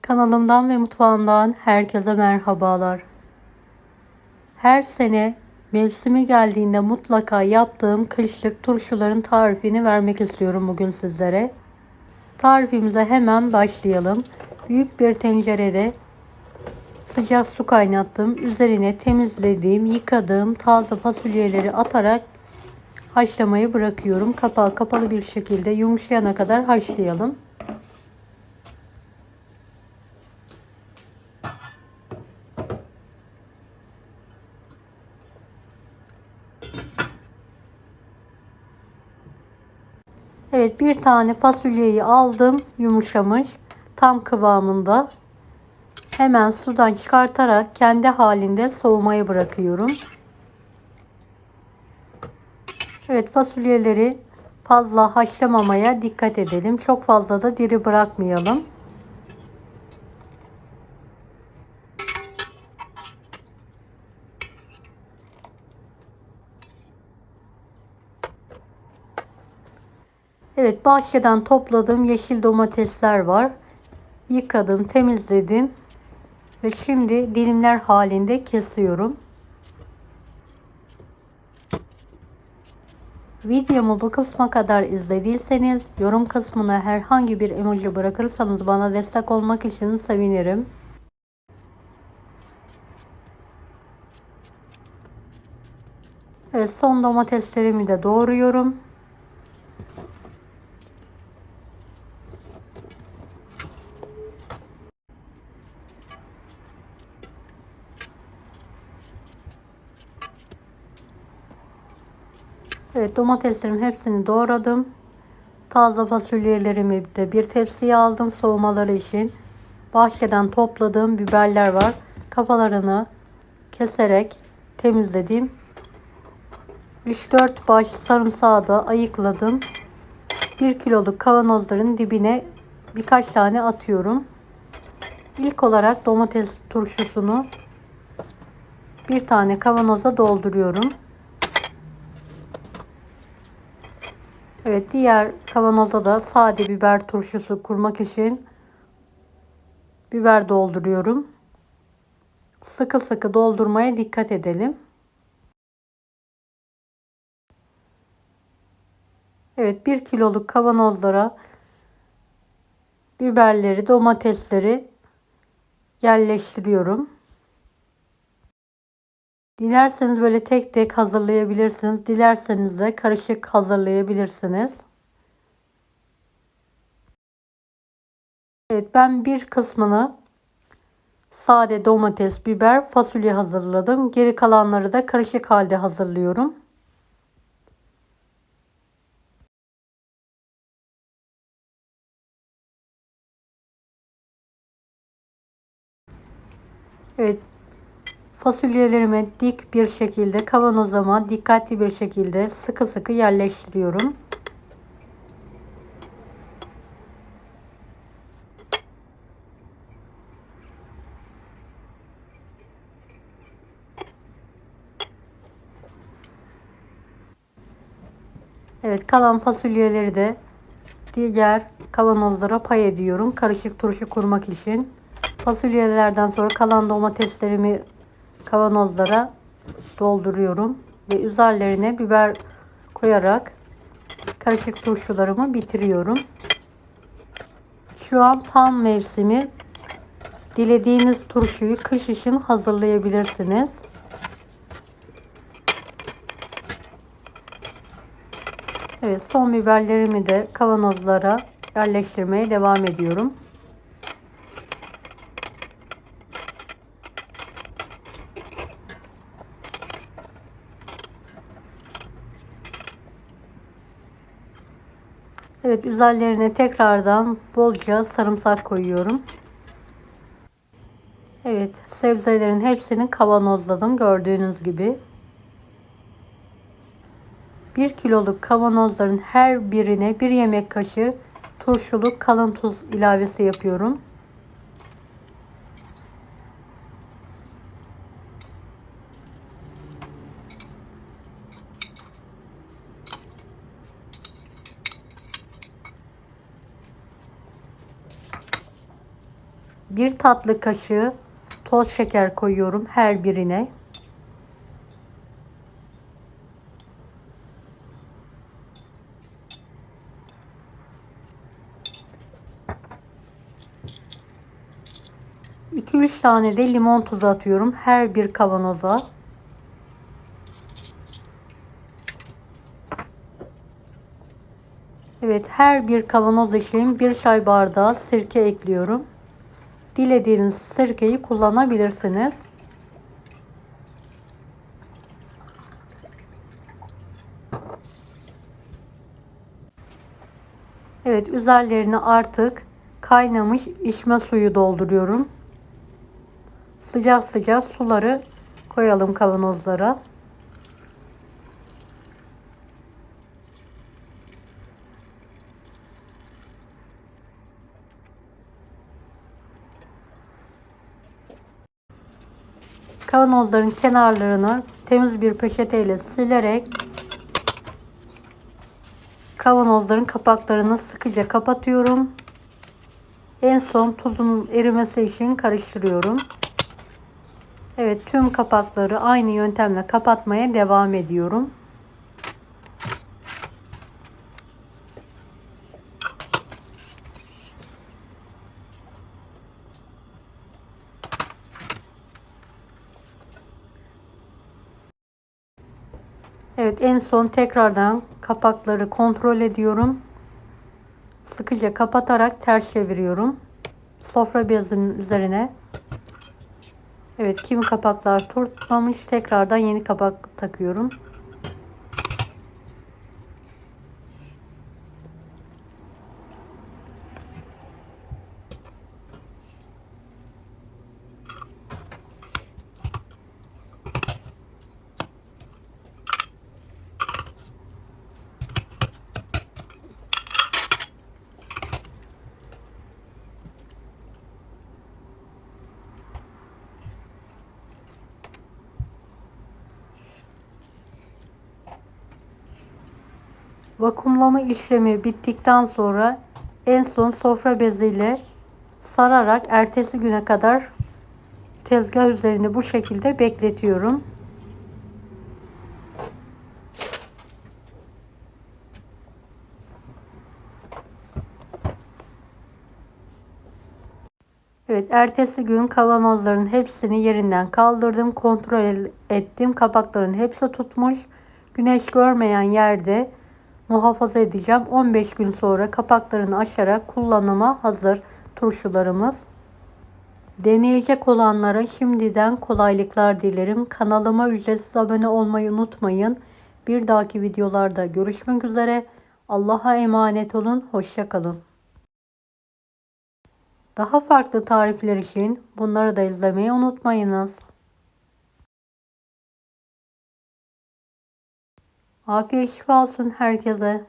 Kanalımdan ve mutfağımdan herkese merhabalar. Her sene mevsimi geldiğinde mutlaka yaptığım kışlık turşuların tarifini vermek istiyorum bugün sizlere. Tarifimize hemen başlayalım. Büyük bir tencerede sıcak su kaynattım. Üzerine temizlediğim, yıkadığım taze fasulyeleri atarak haşlamayı bırakıyorum. Kapağı kapalı bir şekilde yumuşayana kadar haşlayalım. Evet, bir tane fasulyeyi aldım, yumuşamış, tam kıvamında. Hemen sudan çıkartarak kendi halinde soğumaya bırakıyorum. Evet, fasulyeleri fazla haşlamamaya dikkat edelim. Çok fazla da diri bırakmayalım. Evet, bahçeden topladığım yeşil domatesler var. Yıkadım, temizledim ve şimdi dilimler halinde kesiyorum. Videomu bu kısma kadar izlediyseniz yorum kısmına herhangi bir emoji bırakırsanız bana destek olmak için sevinirim. Evet, son domateslerimi de doğruyorum. Evet, domateslerim hepsini doğradım. Taze fasulyelerimi de bir tepsiye aldım soğumaları için. Bahçeden topladığım biberler var. Kafalarını keserek temizledim. 3-4 baş sarımsağı da ayıkladım. 1 kiloluk kavanozların dibine birkaç tane atıyorum. İlk olarak domates turşusunu bir tane kavanoza dolduruyorum. Evet, diğer kavanoza da sade biber turşusu kurmak için biber dolduruyorum. Sıkı sıkı doldurmaya dikkat edelim. Evet, 1 kiloluk kavanozlara biberleri, domatesleri yerleştiriyorum. Dilerseniz böyle tek tek hazırlayabilirsiniz. Dilerseniz de karışık hazırlayabilirsiniz. Evet, ben bir kısmını sade domates, biber, fasulye hazırladım. Geri kalanları da karışık halde hazırlıyorum. Evet, fasulyelerimi dik bir şekilde kavanozuma dikkatli bir şekilde sıkı sıkı yerleştiriyorum. Evet, kalan fasulyeleri de diğer kavanozlara pay ediyorum. Karışık turşu kurmak için. Fasulyelerden sonra kalan domateslerimi kavanozlara dolduruyorum. Ve üzerlerine biber koyarak karışık turşularımı bitiriyorum. Şu an tam mevsimi. Dilediğiniz turşuyu kış için hazırlayabilirsiniz. Evet, son biberlerimi de kavanozlara yerleştirmeye devam ediyorum. Evet, üzerlerine tekrardan bolca sarımsak koyuyorum. Evet, sebzelerin hepsini kavanozladım gördüğünüz gibi. 1 kiloluk kavanozların her birine 1 yemek kaşığı turşuluk kalın tuz ilavesi yapıyorum. 1 tatlı kaşığı toz şeker koyuyorum her birine. İki üç tane de limon tuzu atıyorum her bir kavanoza. Evet, her bir kavanoz için 1 çay bardağı sirke ekliyorum. Dilediğiniz sirkeyi kullanabilirsiniz. Evet, üzerlerine artık kaynamış içme suyu dolduruyorum. Sıcak sıcak suları koyalım kavanozlara. Kavanozların kenarlarını temiz bir peçeteyle silerek kavanozların kapaklarını sıkıca kapatıyorum. En son tuzun erimesi için karıştırıyorum. Evet, tüm kapakları aynı yöntemle kapatmaya devam ediyorum. Evet, en son tekrardan kapakları kontrol ediyorum. Sıkıca kapatarak ters çeviriyorum. Sofra bezinin üzerine. Evet, kimi kapaklar tutmamış, tekrardan yeni kapak takıyorum. Vakumlama işlemi bittikten sonra en son sofra beziyle sararak ertesi güne kadar tezgah üzerinde bu şekilde bekletiyorum. Evet, ertesi gün kavanozların hepsini yerinden kaldırdım. Kontrol ettim. Kapakların hepsi tutmuş. Güneş görmeyen yerde muhafaza edeceğim. 15 gün sonra kapaklarını açarak kullanıma hazır turşularımız. Deneyecek olanlara şimdiden kolaylıklar dilerim. Kanalıma ücretsiz abone olmayı unutmayın. Bir dahaki videolarda görüşmek üzere. Allah'a emanet olun. Hoşça kalın. Daha farklı tarifler için bunları da izlemeyi unutmayınız. Afiyet şifa olsun herkese.